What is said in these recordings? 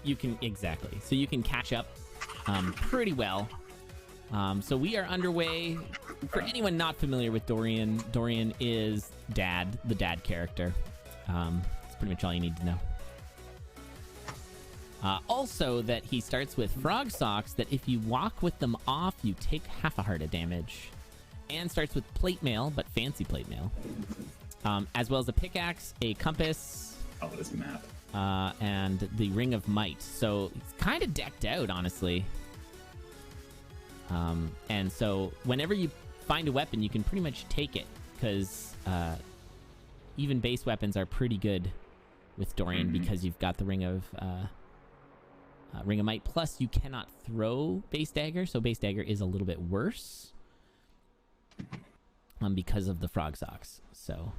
you can, exactly. So you can catch up pretty well. So we are underway. For anyone not familiar with Dorian, Dorian is Dad, the dad character. That's pretty much all you need to know. Also, that he starts with frog socks, that if you walk with them off, you take half a heart of damage. And starts with plate mail, but fancy plate mail. As well as a pickaxe, a compass. Oh, this map. And the Ring of Might. So it's kind of decked out, honestly. And so whenever you find a weapon, you can pretty much take it, because even base weapons are pretty good with Dorian because you've got the Ring of Might. Plus, you cannot throw base dagger, so base dagger is a little bit worse because of the frog socks. So,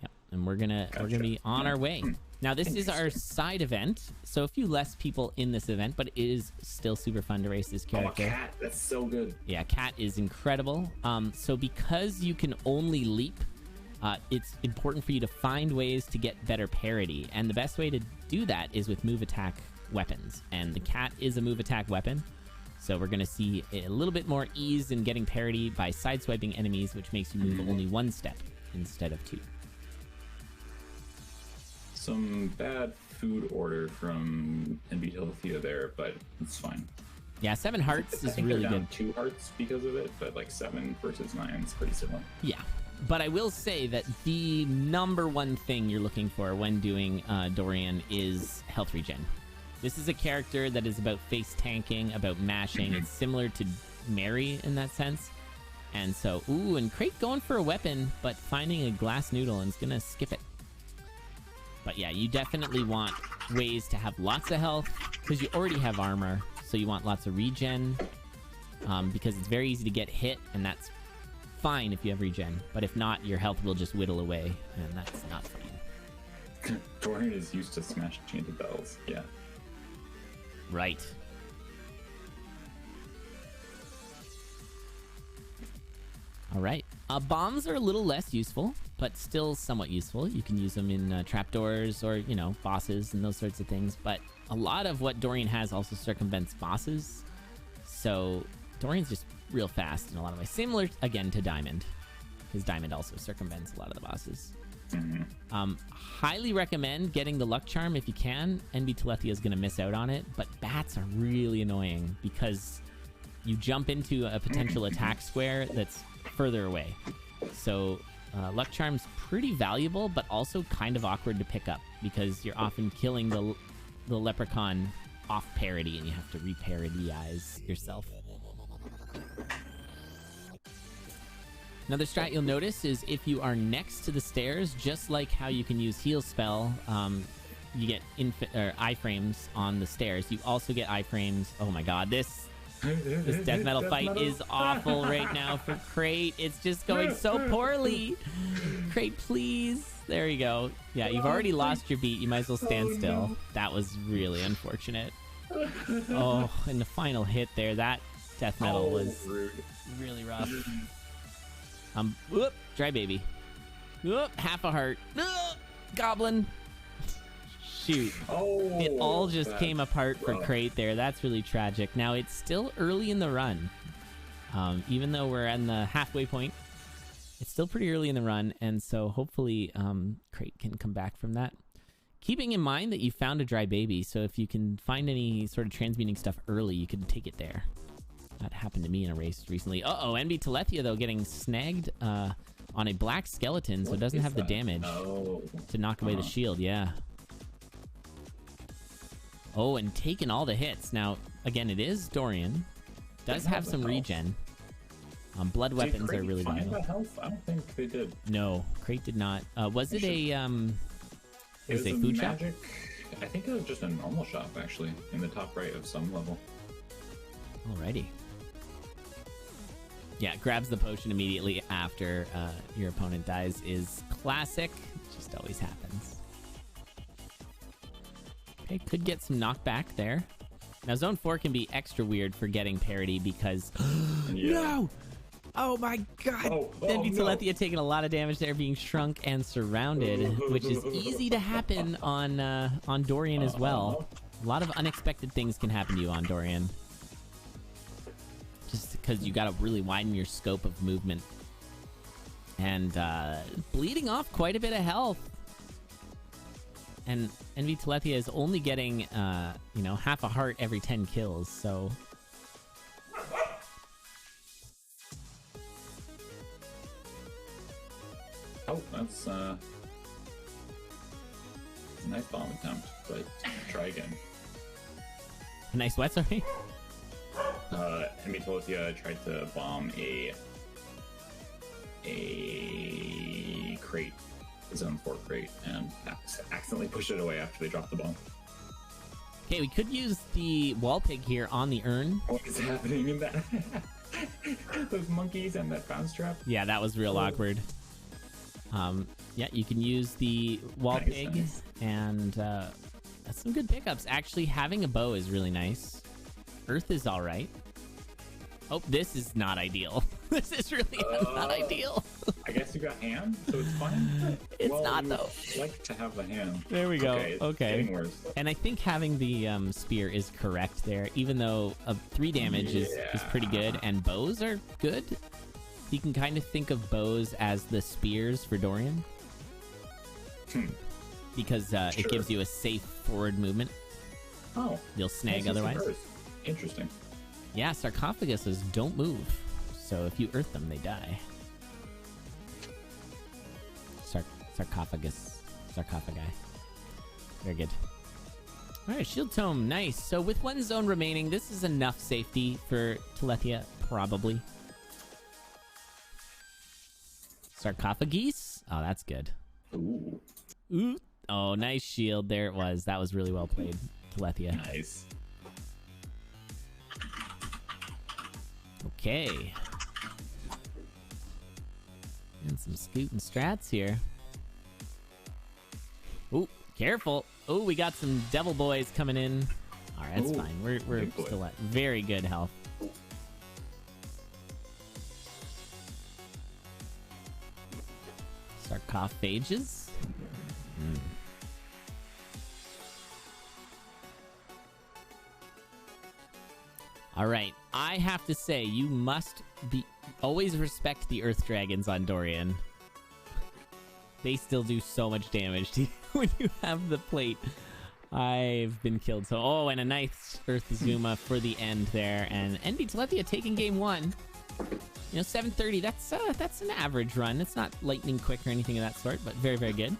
yep, and we're gonna be on our way. Now, this is our side event, so a few less people in this event, but it is still super fun to race this character. Oh, Cat, that's so good. Yeah, Cat is incredible. So because you can only leap, it's important for you to find ways to get better parity, and the best way to do that is with move attack weapons, and the Cat is a move attack weapon, so we're going to see a little bit more ease in getting parity by sideswiping enemies, which makes you move only one step instead of two. Some bad food order from NBTelethia there, but it's fine. Yeah, 7 hearts is really good. 2 hearts because of it, but like 7 versus 9 is pretty similar. Yeah, but I will say that the #1 thing you're looking for when doing Dorian is health regen. This is a character that is about face tanking, about mashing. It's similar to Mary in that sense. And so, ooh, and Crate going for a weapon, but finding a glass noodle and is gonna skip it. But yeah, you definitely want ways to have lots of health, because you already have armor, so you want lots of regen, because it's very easy to get hit, and that's fine if you have regen. But if not, your health will just whittle away, and that's not fine. Dorian is used to smashing into bells, yeah. Right. All right. Bombs are a little less useful, but still somewhat useful. You can use them in trapdoors or, you know, bosses and those sorts of things. But a lot of what Dorian has also circumvents bosses. So Dorian's just real fast in a lot of ways. Similar, again, to Diamond, because Diamond also circumvents a lot of the bosses. Highly recommend getting the luck charm if you can. NBTelethia is going to miss out on it, but bats are really annoying because you jump into a potential attack square that's further away. So luck charm's pretty valuable, but also kind of awkward to pick up because you're often killing the leprechaun off parity, and you have to reparidyize yourself. Another strat you'll notice is if you are next to the stairs, just like how you can use heal spell, you get iframes on the stairs. You also get iframes. Oh my god, this death metal fight is awful right now for Crate. It's just going so poorly. Crate, please. There you go. Yeah, you've already lost your beat. You might as well stand still. That was really unfortunate. Oh, and the final hit there, that death metal was really rough. Whoop, dry baby. Whoop, half a heart. Goblin. Shoot. It all just came apart for Crate there. That's really tragic. Now, it's still early in the run. Even though we're in the halfway point, it's still pretty early in the run, and so hopefully Crate can come back from that. Keeping in mind that you found a dry baby, so if you can find any sort of transmuting stuff early, you can take it there. That happened to me in a race recently. Uh-oh, NBTelethia, though, getting snagged on a black skeleton, so it doesn't have the damage to knock away the shield. Yeah. Oh, and taking all the hits. Now, again, it is Dorian. Does have some regen. Blood weapons are really valuable. Health? I don't think they did. No, Crate did not. Was it a was it a food shop? I think it was just a normal shop, actually, in the top right of some level. Alrighty. Yeah, grabs the potion immediately after your opponent dies is classic. It just always happens. Okay, could get some knockback there. Now, Zone 4 can be extra weird for getting parity because... No! Oh my god! Oh, NBTelethia no. taking a lot of damage there, being shrunk and surrounded, which is easy to happen on Dorian as well. A lot of unexpected things can happen to you on Dorian. Just because you gotta really widen your scope of movement. And bleeding off quite a bit of health. And NBTelethia is only getting, you know, half a heart every 10 kills, so... Oh, that's a nice bomb attempt, but try again. A nice what, sorry? NBTelethia tried to bomb a crate, zone 4 crate, and accidentally pushed it away after they dropped the bomb. Okay, we could use the wall pig here on the urn. What is happening in that? Those monkeys and that bounce trap? Yeah, that was real awkward. Yeah, you can use the wall pig, Nice. and that's some good pickups. Actually, having a bow is really nice. Earth is all right. Oh, this is not ideal. This is really not ideal. I guess you got hand, so it's fine. It's well, not, you though. Like to have the hand. There we go. It's Okay. getting worse. And I think having the spear is correct there, even though 3 damage is pretty good, and bows are good. You can kind of think of bows as the spears for Dorian. Because it gives you a safe forward movement. Oh. You'll snag nice use of otherwise. earth. Interesting. Yeah, sarcophaguses don't move. So if you earth them, they die. Sarcophagi. Very good. Alright, Shield Tome, nice. So with 1 zone remaining, this is enough safety for Telethia, probably. Sarcophagus? Oh, that's good. Ooh. Ooh. Oh, nice shield. There it was. That was really well played, Telethia. Nice. Okay. And some scooting strats here. Ooh, careful. Oh, we got some devil boys coming in. All right, that's fine. We're still at very good health. Sarcophages. All right, I have to say, you must always respect the Earth Dragons on Dorian. They still do so much damage to you when you have the plate. I've been killed. So, oh, and a nice Earth Zuma for the end there. And NBTelethia taking game 1. You know, 730, that's an average run. It's not lightning quick or anything of that sort, but very, very good.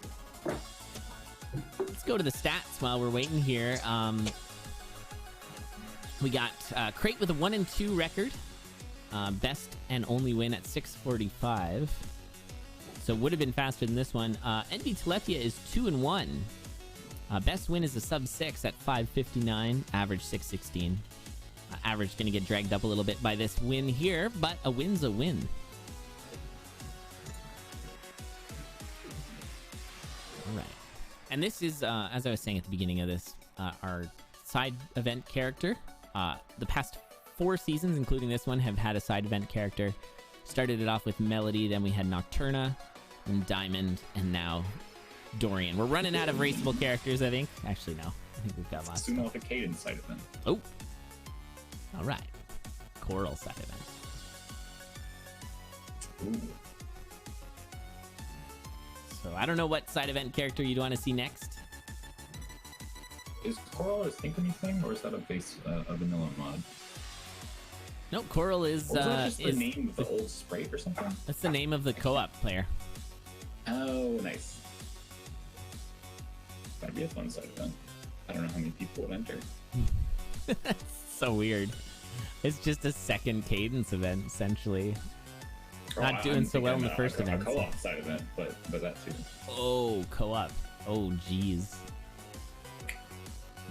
Let's go to the stats while we're waiting here. We got Crate with a 1 and 2 record. Best and only win at 645. So would have been faster than this one. NBTelethia is 2 and 1. Best win is a sub 6 at 559. Average 616. Average going to get dragged up a little bit by this win here, but a win's a win. All right. And this is, as I was saying at the beginning of this, our side event character. The past 4 seasons, including this one, have had a side event character. Started it off with Melody, then we had Nocturna, and Diamond, and now Dorian. We're running out of raceable characters, I think. Actually, no. I think we've got lots. Soon with a cadence side event. Oh. All right. Coral side event. Ooh. So I don't know what side event character you'd want to see next. Is Coral a synchrony thing, or is that a base, a vanilla mod? No, Coral is Or was that just the name of the old sprite or something? That's the name of the co-op player. Oh, nice. That'd be a fun side event. I don't know how many people would enter. That's so weird. It's just a second cadence event, essentially. Not doing so well in the first event. A co-op side event, but that too. Oh, co-op. Oh, geez.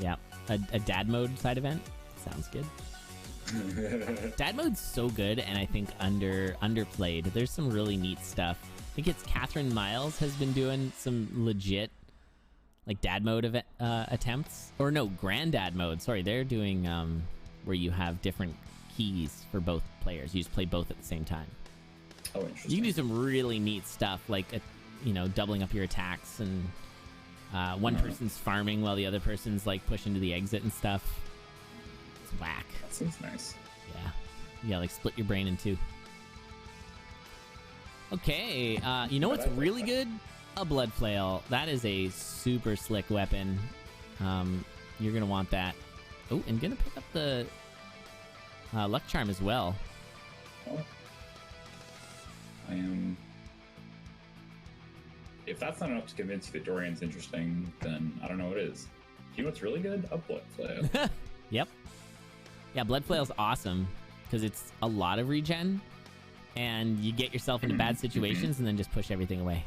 Yeah, a dad mode side event sounds good. Dad mode's so good, and I think underplayed. There's some really neat stuff. I think it's Catherine Miles has been doing some legit like dad mode attempts, or no, granddad mode. Sorry, they're doing where you have different keys for both players. You just play both at the same time. Oh, interesting. You can do some really neat stuff, like doubling up your attacks, and one person's farming while the other person's like pushing to the exit and stuff. It's whack. That seems nice. Yeah, like split your brain in two. Okay, you know what's really good? A blood flail. That is a super slick weapon. You're gonna want that. Oh, and gonna pick up the luck charm as well. Oh. I am. If that's not enough to convince you that Dorian's interesting, then I don't know what is. You know what's really good? A blood flail. Yep. Yeah, blood flail's awesome because it's a lot of regen, and you get yourself into bad situations and then just push everything away.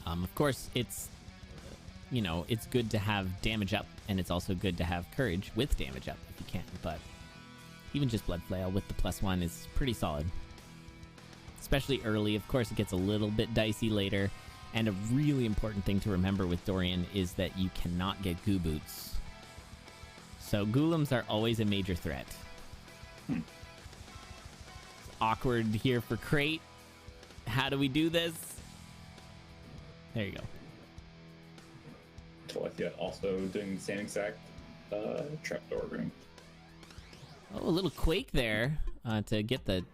Of course, it's it's good to have damage up, and it's also good to have courage with damage up if you can. But even just blood flail with the +1 is pretty solid, especially early. Of course, it gets a little bit dicey later. And a really important thing to remember with Dorian is that you cannot get goo boots. So golems are always a major threat. It's awkward here for Crate. How do we do this? There you go. NBTelethia also doing the same exact trapdoor room. Oh, a little quake there to get the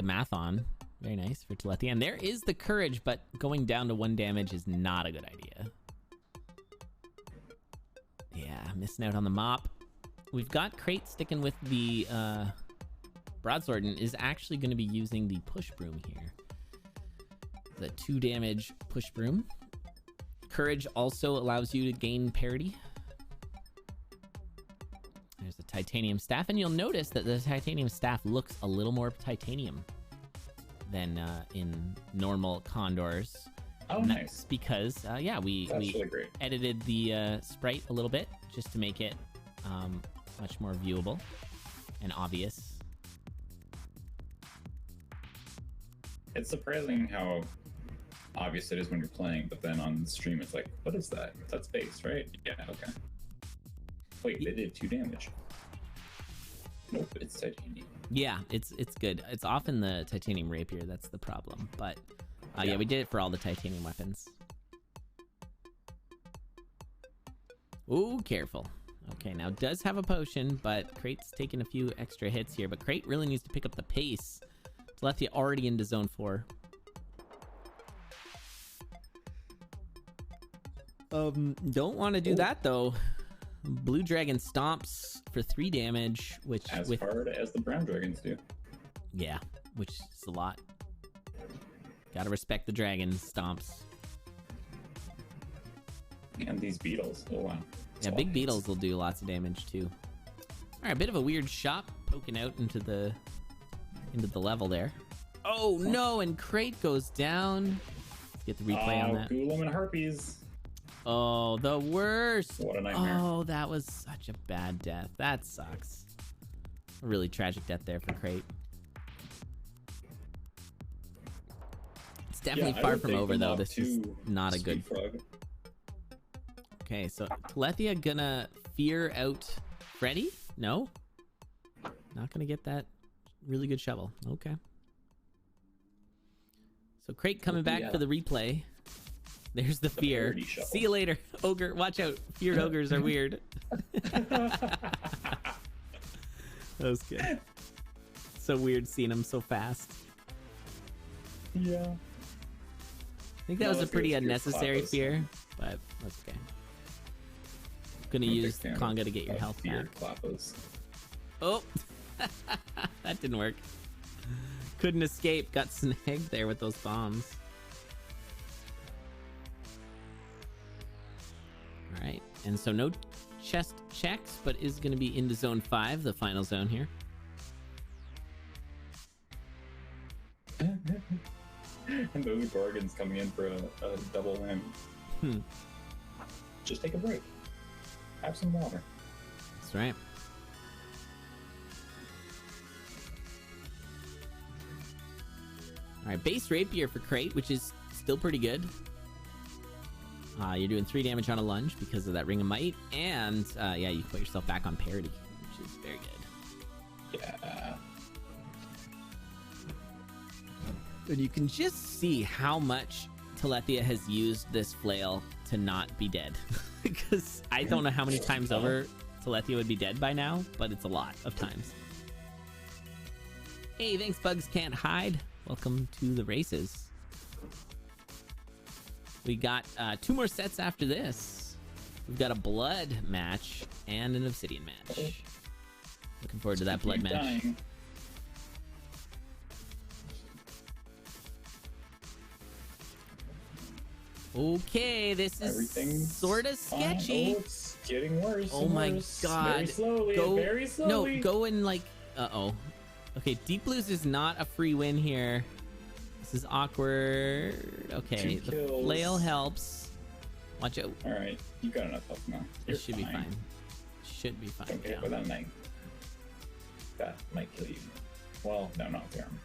math on. Very nice for Telethia. And there is the courage, but going down to 1 damage is not a good idea. Yeah, missing out on the mop. We've got Crate sticking with the broadsword and is actually going to be using the push broom here. The 2 damage push broom. Courage also allows you to gain parity. There's the titanium staff, and you'll notice that the titanium staff looks a little more titanium than in normal CoNDORs. Oh, and nice. That's because, we really great. edited the sprite a little bit just to make it much more viewable and obvious. It's surprising how obvious it is when you're playing, but then on the stream it's like, what is that? That's base, right? Yeah, okay. Wait, they did 2 damage. Nope, it's titanium. Yeah, it's good. It's often the titanium rapier that's the problem, but yeah, we did it for all the titanium weapons. Ooh, careful. Okay, now it does have a potion, but Crate's taking a few extra hits here, but Crate really needs to pick up the pace. Telethia already into zone 4. Don't want to do that though. Blue dragon stomps for 3 damage, which as hard as the brown dragons do. Yeah, which is a lot. Gotta respect the dragon stomps. And these beetles. Oh wow. Yeah, big beetles will do lots of damage too. All right, a bit of a weird shot poking out into the level there. Oh no, and Crate goes down. Let's get the replay on that. Golem and harpies. Oh, the worst. What a nightmare. Oh, that was such a bad death. That sucks. A really tragic death there for Crate. It's definitely far from over though. This is not a good. Frog. Okay, so Telethia gonna fear out Freddy? No? Not gonna get that really good shovel. Okay. So Crate coming back for the replay. There's the fear. See you later, ogre. Watch out. Feared ogres are weird. That was good. So weird seeing them so fast. Yeah. I think that was a pretty unnecessary fear, but that's okay. Gonna use Conga to get your health back. Oh, that didn't work. Couldn't escape. Got snagged there with those bombs. All right, and so no chest checks, but is going to be into zone 5, the final zone here. And those Gorgons coming in for a double whammy. Just take a break. Have some water. That's right. All right, base rapier for Crate, which is still pretty good. You're doing 3 damage on a lunge because of that Ring of Might, and yeah, you put yourself back on parity, which is very good. Yeah. And you can just see how much Telethia has used this flail to not be dead. Because I don't know how many times over Telethia would be dead by now, but it's a lot of times. Hey, thanks, Bugs Can't Hide. Welcome to the races. We got 2 more sets after this. We've got a blood match and an obsidian match. Looking forward to that blood match. Dying. Okay, this is Everything's sort of fine. sketchy. Oh, it's getting worse. Oh and my worse. god. Very slowly. Very slowly. No, go in like... Uh-oh. Okay, Deep Blues is not a free win here. This is awkward. Okay, 2 the kills. flail helps. Watch out. Alright, you got enough health now. This should be fine. Should be fine. Don't get hit by that knight. That might kill you. Well, no, not the armor.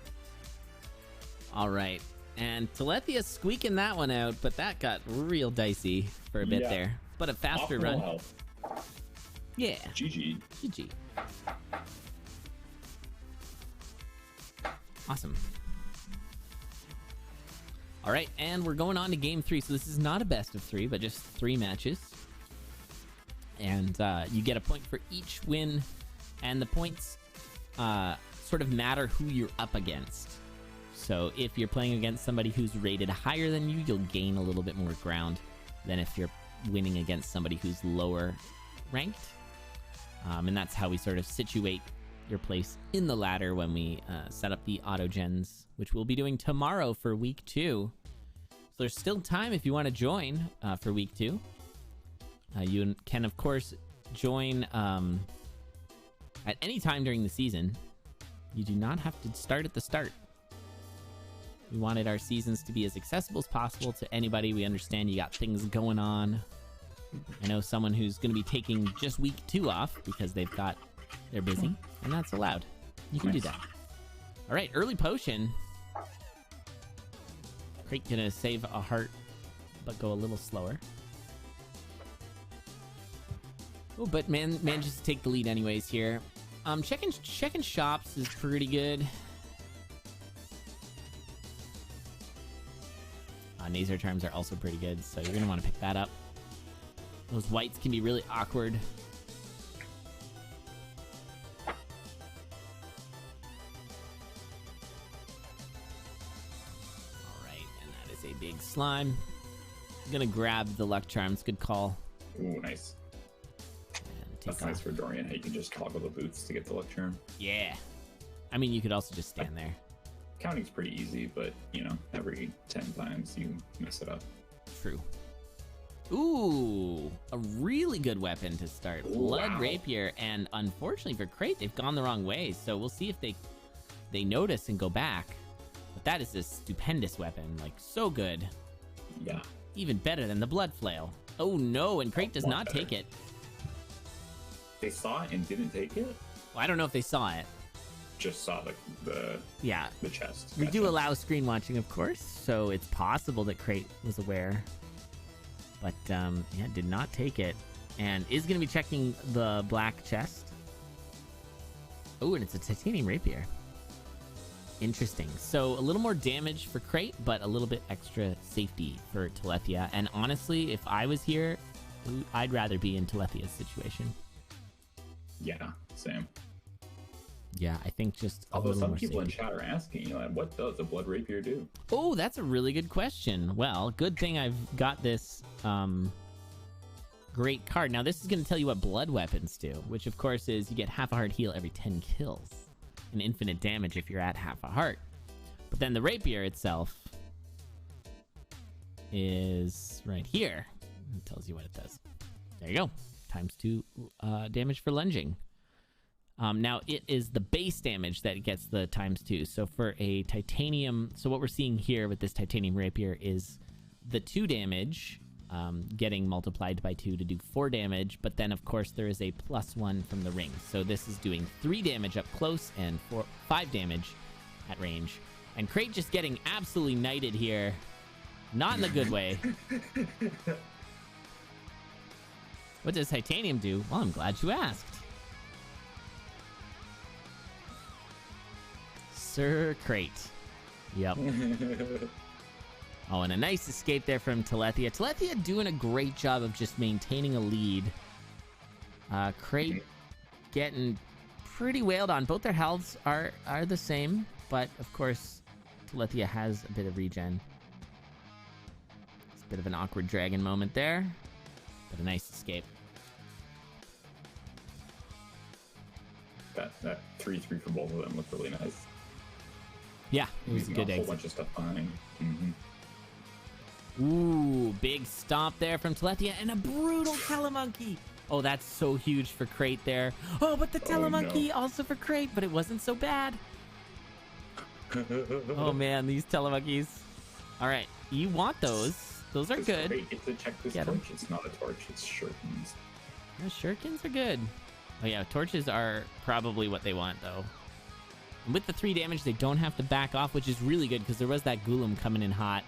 All right. And Telethia squeaking that one out, but that got real dicey for a bit there. But a faster Optimal run. health. Yeah. GG. GG. Awesome. All right, and we're going on to game 3. So this is not a best of 3, but just 3 matches. And you get a point for each win, and the points sort of matter who you're up against. So if you're playing against somebody who's rated higher than you, you'll gain a little bit more ground than if you're winning against somebody who's lower ranked. And that's how we sort of situate your place in the ladder when we set up the auto gens, which we'll be doing tomorrow for week 2. So there's still time if you want to join for week 2. You can, of course, join at any time during the season. You do not have to start at the start. We wanted our seasons to be as accessible as possible to anybody. We understand you got things going on. I know someone who's going to be taking just week 2 off because they're busy, and that's allowed. You can do that. All right, early potion. Crate gonna save a heart, but go a little slower. Oh, but manages to take the lead anyways here. Checking shops is pretty good. Naser charms are also pretty good, so you're gonna want to pick that up. Those whites can be really awkward. Alright, and that is a big slime. I'm gonna grab the luck charms. Good call. Ooh, nice. That's nice for Dorian. How you can just toggle the boots to get the luck charm. Yeah. I mean, you could also just stand there. Counting's pretty easy, but, you know, every 10 times you mess it up. True. Ooh, a really good weapon to start. Blood Rapier, and unfortunately for Crate, they've gone the wrong way, so we'll see if they notice and go back. But that is a stupendous weapon, like, so good. Yeah. Even better than the Blood Flail. Oh no, and Crate does not take it. They saw it and didn't take it? Well, I don't know if they saw it. Just saw the chest. We do allow screen watching, of course, so it's possible that Crate was aware. But, yeah, did not take it. And is going to be checking the black chest. Oh, and it's a titanium rapier. Interesting. So, a little more damage for Crate, but a little bit extra safety for Telethia. And honestly, if I was here, I'd rather be in Telethia's situation. Yeah, same. Yeah, I think just a although little some more people safety. in chat are asking, you know, what does a blood rapier do? Oh, that's a really good question. Well, good thing I've got this great card. Now, this is going to tell you what blood weapons do, which, of course, is you get half a heart heal every 10 kills. And infinite damage if you're at half a heart. But then the rapier itself is right here. It tells you what it does. There you go. ×2 damage for lunging. Now, it is the base damage that gets the ×2. So for a titanium... So what we're seeing here with this titanium rapier is the 2 damage getting multiplied by 2 to do 4 damage. But then, of course, there is a +1 from the ring. So this is doing 3 damage up close and 5 damage at range. And Crate just getting absolutely knighted here. Not in the good way. What does titanium do? Well, I'm glad you asked. Sir Crate. Yep. Oh, and a nice escape there from Telethia. Telethia doing a great job of just maintaining a lead. Crate getting pretty wailed on. Both their healths are the same, but of course, Telethia has a bit of regen. It's a bit of an awkward dragon moment there, but a nice escape. That 3-3 for both of them looked really nice. Yeah, it was a good exit. A whole exit. bunch of stuff behind. Ooh, big stomp there from Telethia and a brutal Telemonkey. Oh, that's so huge for Crate there. Oh, but the Telemonkey also for Crate, but it wasn't so bad. Oh man, these Telemonkeys. All right, you want those. Those are good. Crate gets to check this torch. It's not a torch, it's shurikens. Yeah, shurikens are good. Oh yeah, torches are probably what they want though. And with the 3 damage, they don't have to back off, which is really good because there was that Golem coming in hot.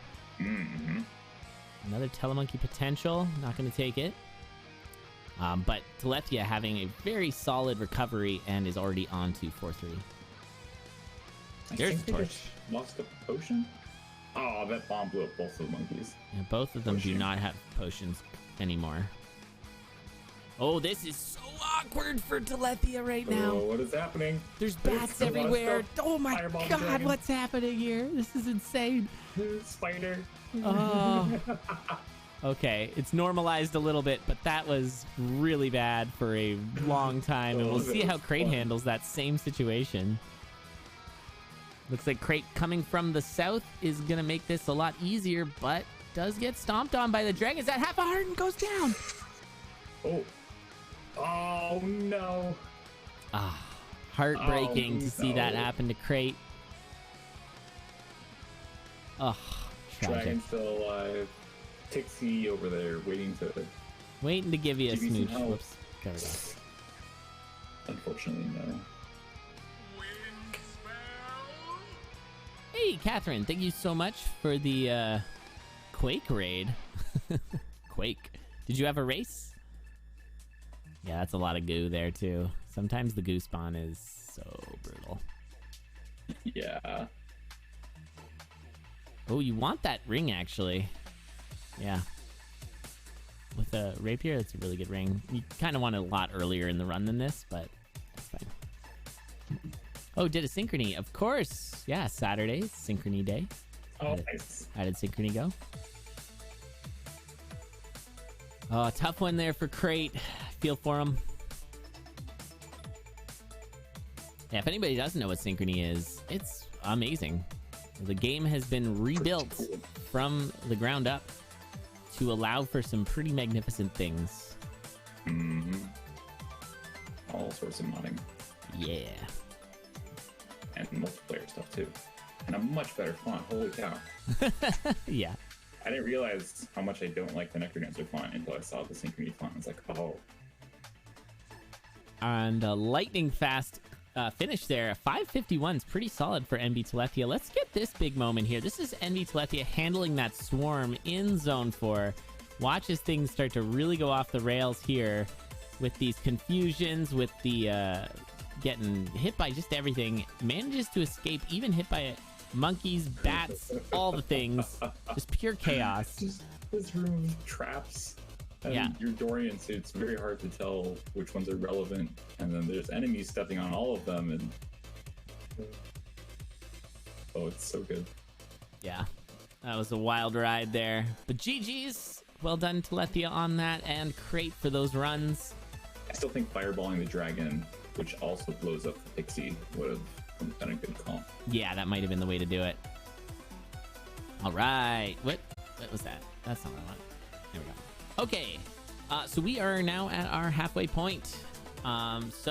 Another Telemonkey potential. Not going to take it. But Telethia having a very solid recovery and is already on to 4-3. There's the torch. Lost a potion? Oh, that bomb blew up both of the monkeys. Yeah, both of them do not have potions anymore. Oh, this is so awkward for Telethia right now. Oh, what is happening? There's bats everywhere. Oh my Fireball god, dragon. what's happening here? This is insane. Spider. Oh. Okay, it's normalized a little bit, but that was really bad for a long time, and we'll see how Crate handles that same situation. Looks like Crate coming from the south is going to make this a lot easier, but does get stomped on by the dragons. That half a heart and goes down. Oh. Oh, no. Ah, heartbreaking to see that happen to Crate. Oh, tragic. Dragon's still alive. Tixie over there waiting to give you a some smooch. help. Whoops. There we go. Unfortunately, no. Hey, Catherine, thank you so much for the Quake raid. Quake. Did you have a race? Yeah, that's a lot of goo there, too. Sometimes the goo spawn is so brutal. Yeah. Oh, you want that ring, actually. Yeah. With a rapier, that's a really good ring. You kind of want it a lot earlier in the run than this, but that's fine. Oh, did a synchrony. Of course. Yeah, Saturday's synchrony day. Oh, nice. How did synchrony go? Oh, tough one there for Crate. Feel for him. Yeah, if anybody doesn't know what synchrony is, it's amazing. The game has been rebuilt from the ground up to allow for some pretty magnificent things. All sorts of modding. Yeah. And multiplayer stuff too. And a much better font. Holy cow. Yeah. I didn't realize how much I don't like the Necrodancer font until I saw the Synchrony font. I was like, oh. And a lightning fast finish there. 551 is pretty solid for NBTelethia. Let's get this big moment here. This is NBTelethia handling that swarm in Zone 4. Watch as things start to really go off the rails here with these confusions, with the getting hit by just everything. Manages to escape, even hit by monkeys, bats, all the things. Just pure chaos. Just this room of traps. And yeah. Your Dorian, so it's very hard to tell which ones are relevant. And then there's enemies stepping on all of them. And oh, it's so good. Yeah, that was a wild ride there. But GG's. Well done, Telethia, on that, and Crate for those runs. I still think fireballing the dragon, which also blows up the pixie, would have been a good call. Yeah, that might have been the way to do it. All right. What was that? That's not what I want. There we go. Okay. So we are now at our halfway point. So